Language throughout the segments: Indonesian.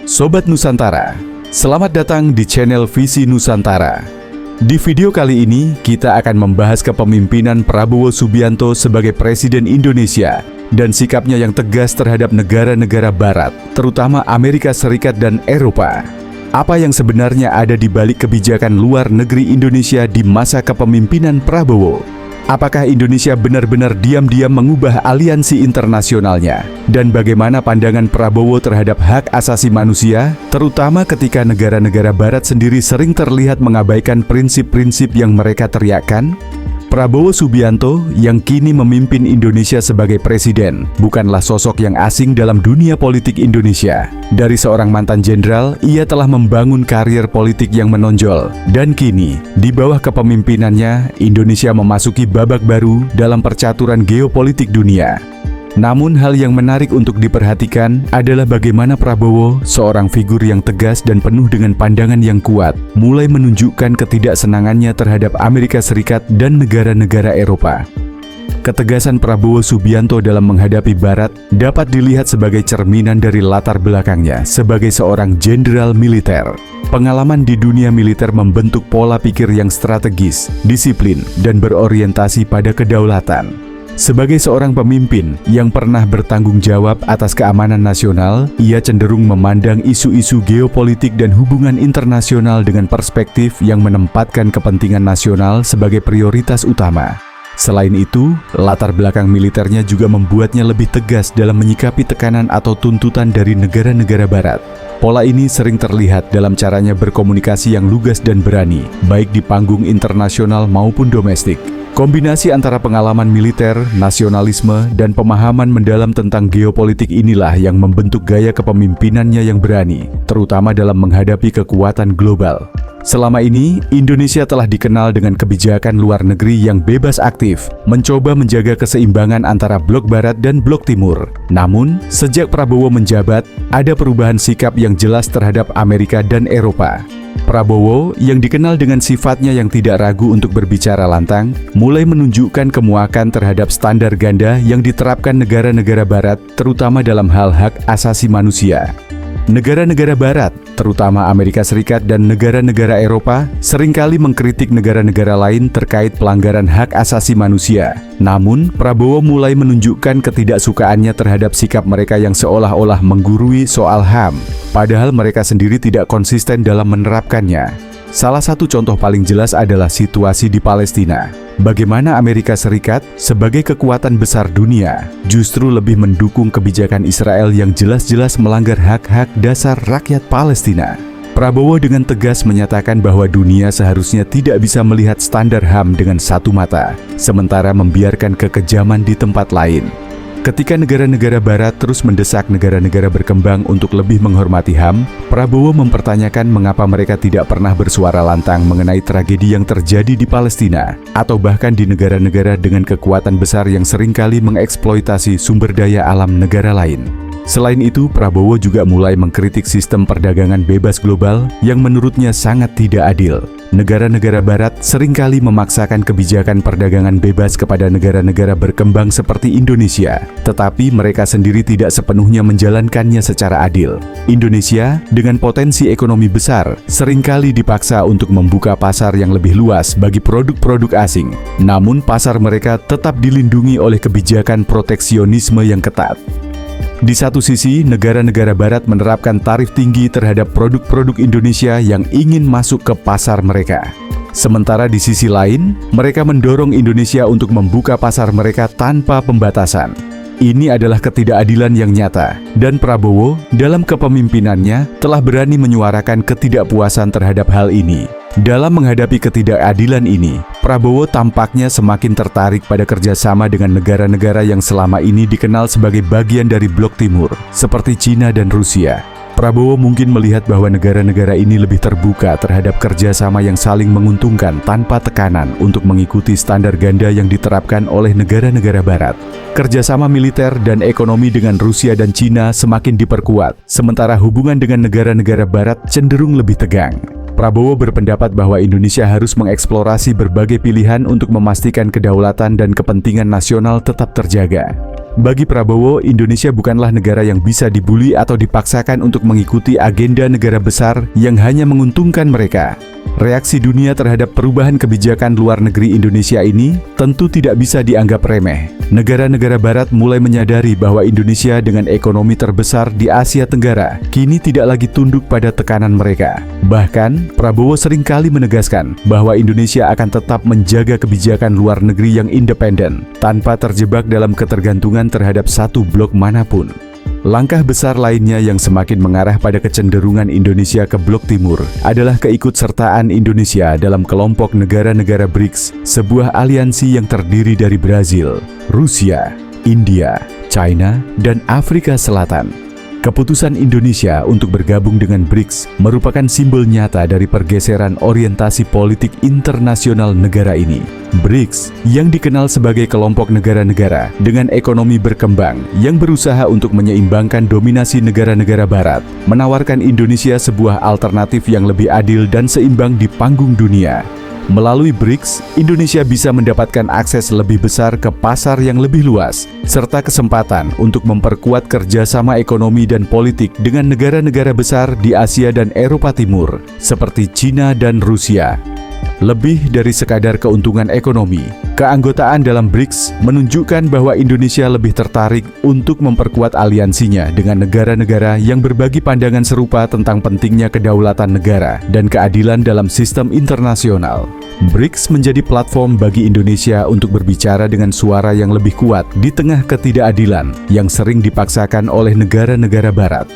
Sobat Nusantara, selamat datang di channel Visi Nusantara. Di video kali ini, kita akan membahas kepemimpinan Prabowo Subianto sebagai Presiden Indonesia dan sikapnya yang tegas terhadap negara-negara Barat, terutama Amerika Serikat dan Eropa. Apa yang sebenarnya ada di balik kebijakan luar negeri Indonesia di masa kepemimpinan Prabowo? Apakah Indonesia benar-benar diam-diam mengubah aliansi internasionalnya? Dan bagaimana pandangan Prabowo terhadap hak asasi manusia, terutama ketika negara-negara Barat sendiri sering terlihat mengabaikan prinsip-prinsip yang mereka teriakkan? Prabowo Subianto yang kini memimpin Indonesia sebagai presiden bukanlah sosok yang asing dalam dunia politik Indonesia. Dari seorang mantan jenderal, ia telah membangun karier politik yang menonjol. Dan kini, di bawah kepemimpinannya, Indonesia memasuki babak baru dalam percaturan geopolitik dunia. Namun hal yang menarik untuk diperhatikan adalah bagaimana Prabowo, seorang figur yang tegas dan penuh dengan pandangan yang kuat, mulai menunjukkan ketidaksenangannya terhadap Amerika Serikat dan negara-negara Eropa. Ketegasan Prabowo Subianto dalam menghadapi Barat dapat dilihat sebagai cerminan dari latar belakangnya sebagai seorang jenderal militer. Pengalaman di dunia militer membentuk pola pikir yang strategis, disiplin, dan berorientasi pada kedaulatan. Sebagai seorang pemimpin yang pernah bertanggung jawab atas keamanan nasional, ia cenderung memandang isu-isu geopolitik dan hubungan internasional dengan perspektif yang menempatkan kepentingan nasional sebagai prioritas utama. Selain itu, latar belakang militernya juga membuatnya lebih tegas dalam menyikapi tekanan atau tuntutan dari negara-negara Barat. Pola ini sering terlihat dalam caranya berkomunikasi yang lugas dan berani, baik di panggung internasional maupun domestik. Kombinasi antara pengalaman militer, nasionalisme, dan pemahaman mendalam tentang geopolitik inilah yang membentuk gaya kepemimpinannya yang berani, terutama dalam menghadapi kekuatan global. Selama ini, Indonesia telah dikenal dengan kebijakan luar negeri yang bebas aktif, mencoba menjaga keseimbangan antara blok Barat dan blok Timur. Namun, sejak Prabowo menjabat, ada perubahan sikap yang jelas terhadap Amerika dan Eropa. Prabowo, yang dikenal dengan sifatnya yang tidak ragu untuk berbicara lantang, mulai menunjukkan kemuakan terhadap standar ganda yang diterapkan negara-negara Barat, terutama dalam hal hak asasi manusia. Negara-negara Barat, terutama Amerika Serikat dan negara-negara Eropa, seringkali mengkritik negara-negara lain terkait pelanggaran hak asasi manusia. Namun, Prabowo mulai menunjukkan ketidaksukaannya terhadap sikap mereka yang seolah-olah menggurui soal HAM, padahal mereka sendiri tidak konsisten dalam menerapkannya. Salah satu contoh paling jelas adalah situasi di Palestina. Bagaimana Amerika Serikat sebagai kekuatan besar dunia justru lebih mendukung kebijakan Israel yang jelas-jelas melanggar hak-hak dasar rakyat Palestina. Prabowo dengan tegas menyatakan bahwa dunia seharusnya tidak bisa melihat standar HAM dengan satu mata, sementara membiarkan kekejaman di tempat lain. Ketika negara-negara Barat terus mendesak negara-negara berkembang untuk lebih menghormati HAM, Prabowo mempertanyakan mengapa mereka tidak pernah bersuara lantang mengenai tragedi yang terjadi di Palestina, atau bahkan di negara-negara dengan kekuatan besar yang seringkali mengeksploitasi sumber daya alam negara lain. Selain itu, Prabowo juga mulai mengkritik sistem perdagangan bebas global yang menurutnya sangat tidak adil. Negara-negara Barat seringkali memaksakan kebijakan perdagangan bebas kepada negara-negara berkembang seperti Indonesia, tetapi mereka sendiri tidak sepenuhnya menjalankannya secara adil. Indonesia, dengan potensi ekonomi besar, seringkali dipaksa untuk membuka pasar yang lebih luas bagi produk-produk asing. Namun, pasar mereka tetap dilindungi oleh kebijakan proteksionisme yang ketat. Di satu sisi, negara-negara Barat menerapkan tarif tinggi terhadap produk-produk Indonesia yang ingin masuk ke pasar mereka. Sementara di sisi lain, mereka mendorong Indonesia untuk membuka pasar mereka tanpa pembatasan. Ini adalah ketidakadilan yang nyata, dan Prabowo dalam kepemimpinannya telah berani menyuarakan ketidakpuasan terhadap hal ini. Dalam menghadapi ketidakadilan ini, Prabowo tampaknya semakin tertarik pada kerjasama dengan negara-negara yang selama ini dikenal sebagai bagian dari blok Timur, seperti China dan Rusia. Prabowo mungkin melihat bahwa negara-negara ini lebih terbuka terhadap kerjasama yang saling menguntungkan tanpa tekanan untuk mengikuti standar ganda yang diterapkan oleh negara-negara Barat. Kerjasama militer dan ekonomi dengan Rusia dan China semakin diperkuat, sementara hubungan dengan negara-negara Barat cenderung lebih tegang. Prabowo berpendapat bahwa Indonesia harus mengeksplorasi berbagai pilihan untuk memastikan kedaulatan dan kepentingan nasional tetap terjaga. Bagi Prabowo, Indonesia bukanlah negara yang bisa dibuli atau dipaksakan untuk mengikuti agenda negara besar yang hanya menguntungkan mereka. Reaksi dunia terhadap perubahan kebijakan luar negeri Indonesia ini tentu tidak bisa dianggap remeh. Negara-negara barat mulai menyadari bahwa Indonesia dengan ekonomi terbesar di Asia Tenggara kini tidak lagi tunduk pada tekanan mereka. Bahkan, Prabowo seringkali menegaskan bahwa Indonesia akan tetap menjaga kebijakan luar negeri yang independen, tanpa terjebak dalam ketergantungan terhadap satu blok manapun. Langkah besar lainnya yang semakin mengarah pada kecenderungan Indonesia ke blok timur adalah keikutsertaan Indonesia dalam kelompok negara-negara BRICS, sebuah aliansi yang terdiri dari Brazil, Rusia, India, China, dan Afrika Selatan. Keputusan Indonesia untuk bergabung dengan BRICS merupakan simbol nyata dari pergeseran orientasi politik internasional negara ini. BRICS, yang dikenal sebagai kelompok negara-negara dengan ekonomi berkembang yang berusaha untuk menyeimbangkan dominasi negara-negara barat, menawarkan Indonesia sebuah alternatif yang lebih adil dan seimbang di panggung dunia. Melalui BRICS, Indonesia bisa mendapatkan akses lebih besar ke pasar yang lebih luas, serta kesempatan untuk memperkuat kerjasama ekonomi dan politik dengan negara-negara besar di Asia dan Eropa Timur, seperti China dan Rusia. Lebih dari sekadar keuntungan ekonomi, keanggotaan dalam BRICS menunjukkan bahwa Indonesia lebih tertarik untuk memperkuat aliansinya dengan negara-negara yang berbagi pandangan serupa tentang pentingnya kedaulatan negara dan keadilan dalam sistem internasional. BRICS menjadi platform bagi Indonesia untuk berbicara dengan suara yang lebih kuat di tengah ketidakadilan yang sering dipaksakan oleh negara-negara barat.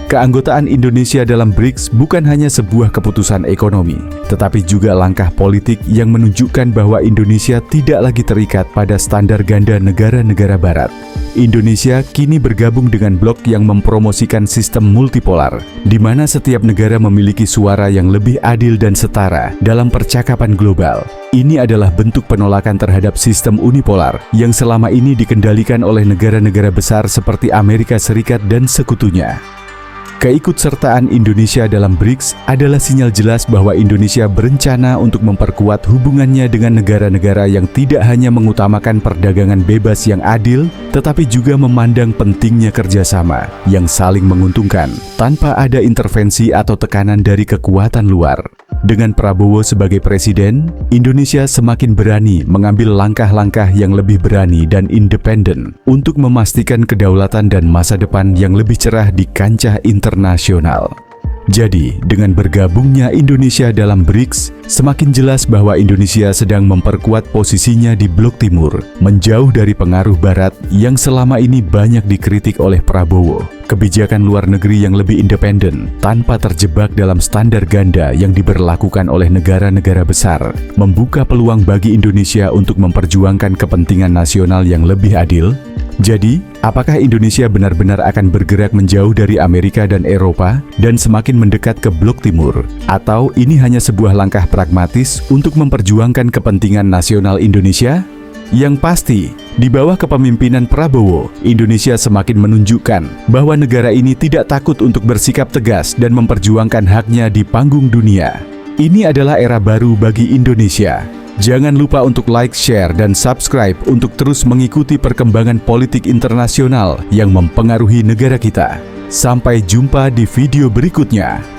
Keanggotaan Indonesia dalam BRICS bukan hanya sebuah keputusan ekonomi, tetapi juga langkah politik yang menunjukkan bahwa Indonesia tidak lagi terikat pada standar ganda negara-negara barat. Indonesia kini bergabung dengan blok yang mempromosikan sistem multipolar, di mana setiap negara memiliki suara yang lebih adil dan setara dalam percakapan global. Ini adalah bentuk penolakan terhadap sistem unipolar yang selama ini dikendalikan oleh negara-negara besar seperti Amerika Serikat dan sekutunya. Keikutsertaan Indonesia dalam BRICS adalah sinyal jelas bahwa Indonesia berencana untuk memperkuat hubungannya dengan negara-negara yang tidak hanya mengutamakan perdagangan bebas yang adil, tetapi juga memandang pentingnya kerjasama yang saling menguntungkan tanpa ada intervensi atau tekanan dari kekuatan luar. Dengan Prabowo sebagai presiden, Indonesia semakin berani mengambil langkah-langkah yang lebih berani dan independen untuk memastikan kedaulatan dan masa depan yang lebih cerah di kancah internasional. Jadi, dengan bergabungnya Indonesia dalam BRICS, semakin jelas bahwa Indonesia sedang memperkuat posisinya di blok timur, menjauh dari pengaruh barat yang selama ini banyak dikritik oleh Prabowo. Kebijakan luar negeri yang lebih independen, tanpa terjebak dalam standar ganda yang diberlakukan oleh negara-negara besar, membuka peluang bagi Indonesia untuk memperjuangkan kepentingan nasional yang lebih adil. Jadi, apakah Indonesia benar-benar akan bergerak menjauh dari Amerika dan Eropa dan semakin mendekat ke blok timur? Atau ini hanya sebuah langkah pragmatis untuk memperjuangkan kepentingan nasional Indonesia? Yang pasti, di bawah kepemimpinan Prabowo, Indonesia semakin menunjukkan bahwa negara ini tidak takut untuk bersikap tegas dan memperjuangkan haknya di panggung dunia. Ini adalah era baru bagi Indonesia. Jangan lupa untuk like, share, dan subscribe untuk terus mengikuti perkembangan politik internasional yang mempengaruhi negara kita. Sampai jumpa di video berikutnya.